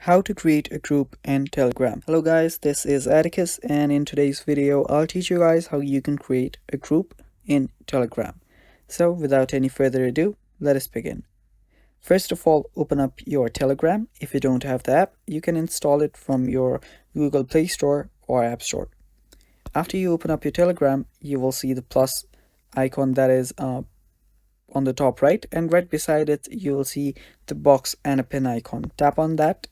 How to create a group in Telegram. Hello guys, this is Atticus, and in today's video I'll teach you guys how you can create a group in Telegram. So without any further ado, let us begin. First of all, open up your Telegram. If you don't have the app, you can install it from your Google Play Store or App Store. After you open up your Telegram, you will see the plus icon that is on the top right, and right beside it you will see the box and a pin icon. Tap on that.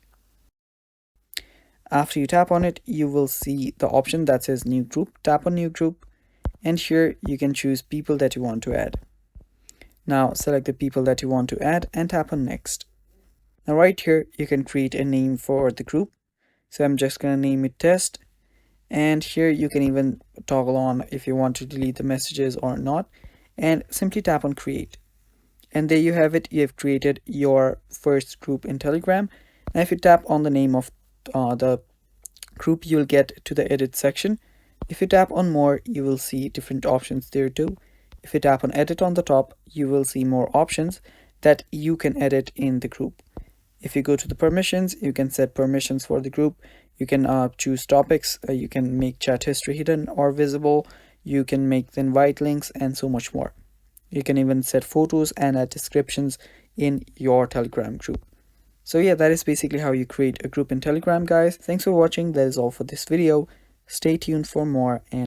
After you tap on it, you will see the option that says new group. Tap on new group, and here you can choose people that you want to add. Now select the people that you want to add and tap on next. Now right here you can create a name for the group. So I'm just going to name it test, and here you can even toggle on if you want to delete the messages or not, and simply tap on create. And there you have it. You have created your first group in Telegram. Now if you tap on the name of the group, you'll get to the edit section. If you tap on more, you will see different options there too. If you tap on edit on the top, you will see more options that you can edit in the group. If you go to the permissions, you can set permissions for the group. You can choose topics. You can make chat history hidden or visible. You can make the invite links and so much more. You can even set photos and add descriptions in your Telegram group. So yeah, that is basically how you create a group in Telegram, guys. Thanks for watching. That is all for this video. Stay tuned for more, and